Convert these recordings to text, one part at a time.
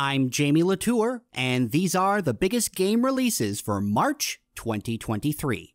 I'm Jamie Latour, and these are the biggest game releases for March 2023.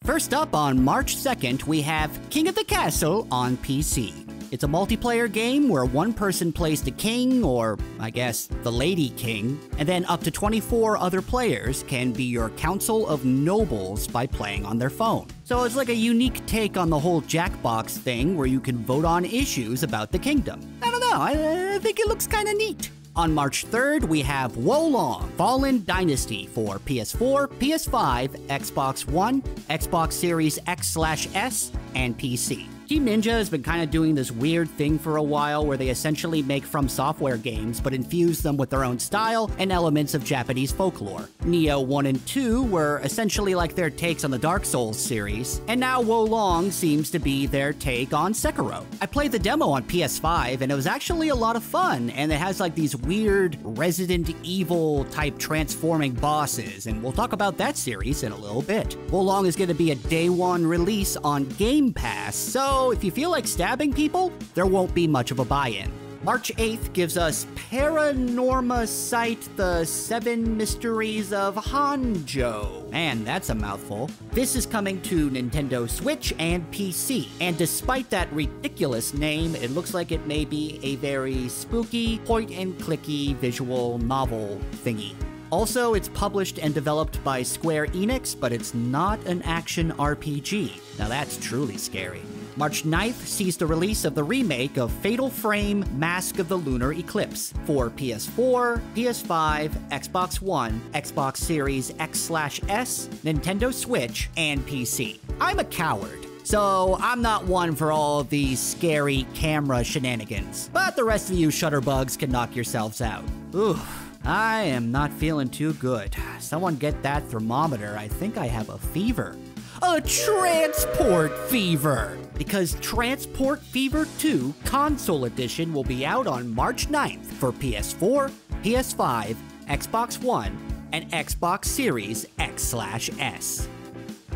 First up, on March 2nd, we have King of the Castle on PC. It's a multiplayer game where one person plays the king, or I guess the lady king, and then up to 24 other players can be your council of nobles by playing on their phone. So it's like a unique take on the whole Jackbox thing where you can vote on issues about the kingdom. I don't know, I think it looks kinda neat. On March 3rd, we have Wolong Fallen Dynasty for PS4, PS5, Xbox One, Xbox Series X/S, and PC. Team Ninja has been kind of doing this weird thing for a while where they essentially make From Software games but infuse them with their own style and elements of Japanese folklore. Nioh 1 and 2 were essentially like their takes on the Dark Souls series, and now Wolong seems to be their take on Sekiro. I played the demo on PS5 and it was actually a lot of fun, and it has like these weird Resident Evil type transforming bosses, and we'll talk about that series in a little bit. Wolong is going to be a day one release on Game Pass, so if you feel like stabbing people, there won't be much of a buy-in. March 8th gives us Paranorma Sight: The Seven Mysteries of Hanjo. Man, that's a mouthful. This is coming to Nintendo Switch and PC, and despite that ridiculous name, it looks like it may be a very spooky, point-and-clicky visual novel thingy. Also, it's published and developed by Square Enix, but it's not an action RPG. Now that's truly scary. March 9th sees the release of the remake of Fatal Frame: Mask of the Lunar Eclipse for PS4, PS5, Xbox One, Xbox Series X/S, Nintendo Switch, and PC. I'm a coward, so I'm not one for all of these scary camera shenanigans, but the rest of you shutterbugs can knock yourselves out. Ooh, I am not feeling too good. Someone get that thermometer. I think I have a fever. A transport fever! Because Transport Fever 2 Console Edition will be out on March 9th for PS4, PS5, Xbox One, and Xbox Series X/S.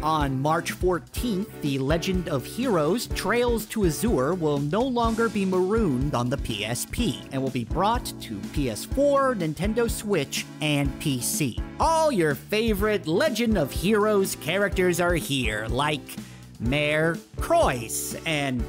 On March 14th, the Legend of Heroes Trails to Azure will no longer be marooned on the PSP and will be brought to PS4, Nintendo Switch, and PC. All your favorite Legend of Heroes characters are here, like Mayor Croix and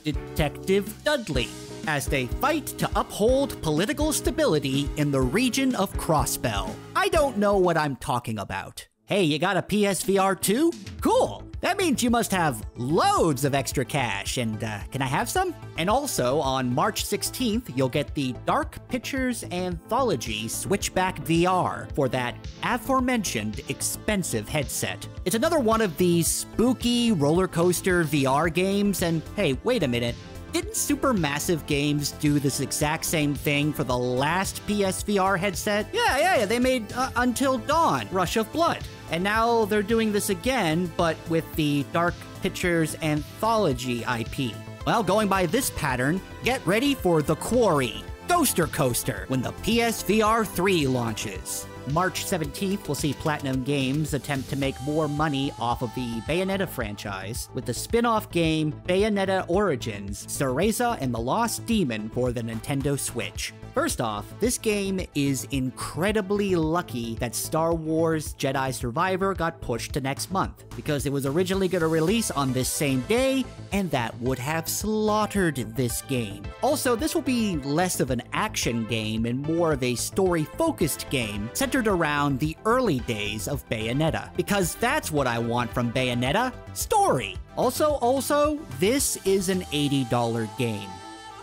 Detective Dudley, as they fight to uphold political stability in the region of Crossbell. I don't know what I'm talking about. Hey, you got a PSVR 2? Cool! That means you must have loads of extra cash, and can I have some? And also, on March 16th, you'll get the Dark Pictures Anthology Switchback VR for that aforementioned expensive headset. It's another one of these spooky roller coaster VR games, and hey, wait a minute. Didn't Supermassive Games do this exact same thing for the last PSVR headset? Yeah, they made Until Dawn, Rush of Blood. And now they're doing this again, but with the Dark Pictures Anthology IP. Well, going by this pattern, get ready for The Quarry, Ghoster Coaster, when the PSVR 3 launches. March 17th will see Platinum Games attempt to make more money off of the Bayonetta franchise with the spin-off game Bayonetta Origins: Cereza and the Lost Demon for the Nintendo Switch. First off, this game is incredibly lucky that Star Wars Jedi Survivor got pushed to next month, because it was originally going to release on this same day, and that would have slaughtered this game. Also, this will be less of an action game and more of a story-focused game centered around the early days of Bayonetta, because that's what I want from Bayonetta: story. Also, this is an $80 game.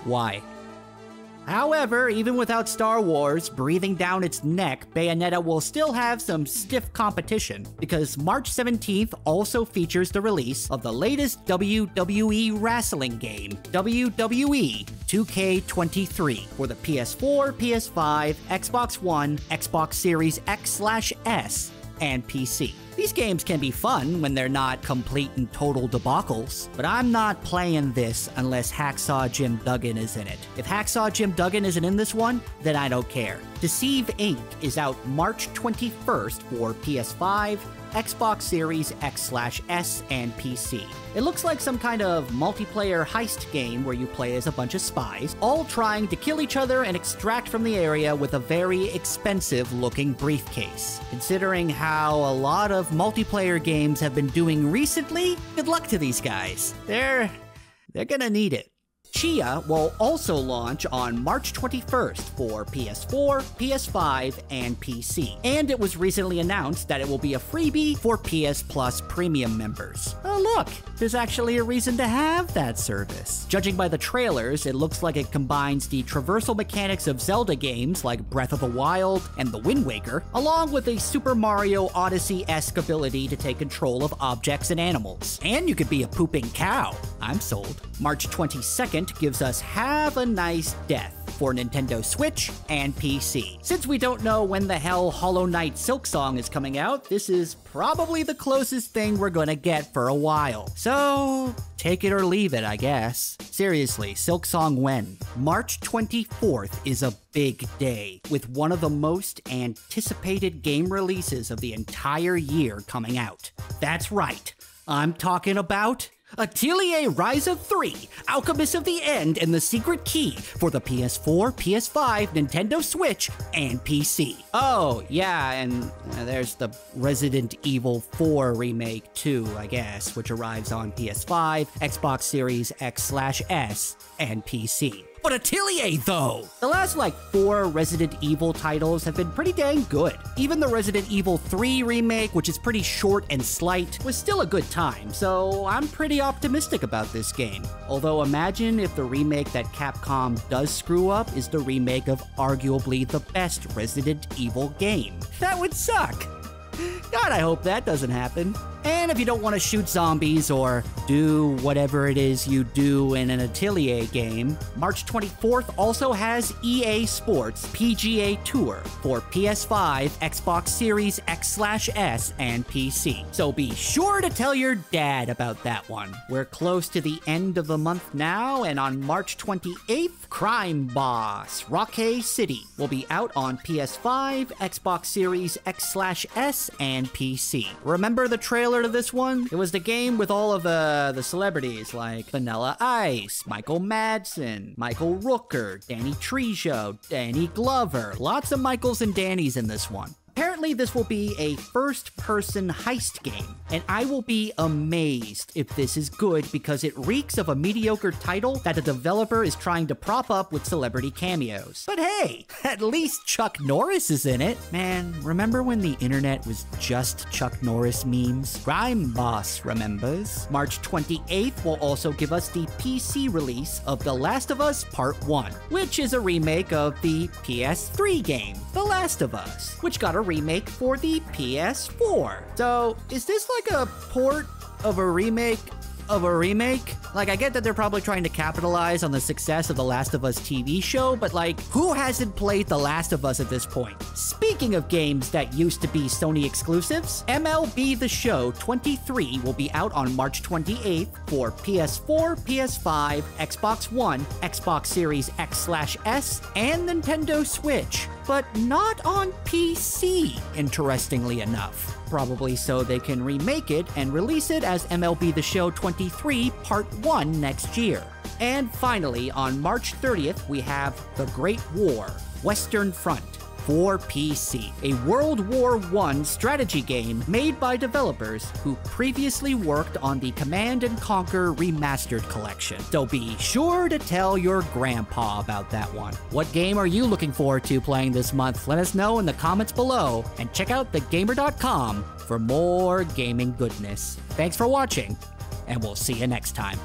Why? However, even without Star Wars breathing down its neck, Bayonetta will still have some stiff competition, because March 17th also features the release of the latest WWE wrestling game, WWE 2K23, for the PS4, PS5, Xbox One, Xbox Series X/S, and PC. These games can be fun when they're not complete and total debacles, but I'm not playing this unless Hacksaw Jim Duggan is in it. If Hacksaw Jim Duggan isn't in this one, then I don't care. Deceive Inc. is out March 21st for PS5, Xbox Series X/S, and PC. It looks like some kind of multiplayer heist game where you play as a bunch of spies, all trying to kill each other and extract from the area with a very expensive-looking briefcase. Considering how a lot of multiplayer games have been doing recently, good luck to these guys. They're gonna need it. Chia will also launch on March 21st for PS4, PS5, and PC. And it was recently announced that it will be a freebie for PS Plus Premium members. Oh look, there's actually a reason to have that service. Judging by the trailers, it looks like it combines the traversal mechanics of Zelda games like Breath of the Wild and The Wind Waker, along with a Super Mario Odyssey-esque ability to take control of objects and animals. And you could be a pooping cow. I'm sold. March 22nd gives us Have a Nice Death for Nintendo Switch and PC. Since we don't know when the hell Hollow Knight Silksong is coming out, this is probably the closest thing we're gonna get for a while. So, take it or leave it, I guess. Seriously, Silksong when? March 24th is a big day, with one of the most anticipated game releases of the entire year coming out. That's right, I'm talking about Atelier Ryza 3, Alchemist of the End and the Secret Key for the PS4, PS5, Nintendo Switch, and PC. Oh, yeah, and there's the Resident Evil 4 remake too, I guess, which arrives on PS5, Xbox Series X/S, and PC. But Atelier, though! The last, 4 Resident Evil titles have been pretty dang good. Even the Resident Evil 3 remake, which is pretty short and slight, was still a good time, so I'm pretty optimistic about this game. Although imagine if the remake that Capcom does screw up is the remake of arguably the best Resident Evil game. That would suck! God, I hope that doesn't happen. And if you don't want to shoot zombies or do whatever it is you do in an Atelier game, March 24th also has EA Sports PGA Tour for PS5, Xbox Series X/S, and PC. So be sure to tell your dad about that one. We're close to the end of the month now, and on March 28th, Crime Boss Rockay City will be out on PS5, Xbox Series X/S, and PC. Remember the trailer to this one? It was the game with all of the celebrities like Vanilla Ice, Michael Madsen, Michael Rooker, Danny Trejo, Danny Glover. Lots of Michaels and Dannys in this one. Apparently, this will be a first-person heist game, and I will be amazed if this is good because it reeks of a mediocre title that the developer is trying to prop up with celebrity cameos. But hey, at least Chuck Norris is in it. Man, remember when the internet was just Chuck Norris memes? Crime Boss remembers. March 28th will also give us the PC release of The Last of Us Part 1, which is a remake of the PS3 game, The Last of Us, which got a remake for the PS4. So, is this like a port of a remake of a remake? I get that they're probably trying to capitalize on the success of The Last of Us TV show, but who hasn't played The Last of Us at this point? Speaking of games that used to be Sony exclusives, MLB The Show 23 will be out on March 28th for PS4, PS5, Xbox One, Xbox Series X/S, and Nintendo Switch, but not on PC, interestingly enough. Probably so they can remake it and release it as MLB The Show 23 Part 1 next year. And finally, on March 30th, we have The Great War: Western Front for PC, a World War I strategy game made by developers who previously worked on the Command & Conquer Remastered collection. So be sure to tell your grandpa about that one. What game are you looking forward to playing this month? Let us know in the comments below, and check out thegamer.com for more gaming goodness. Thanks for watching, and we'll see you next time.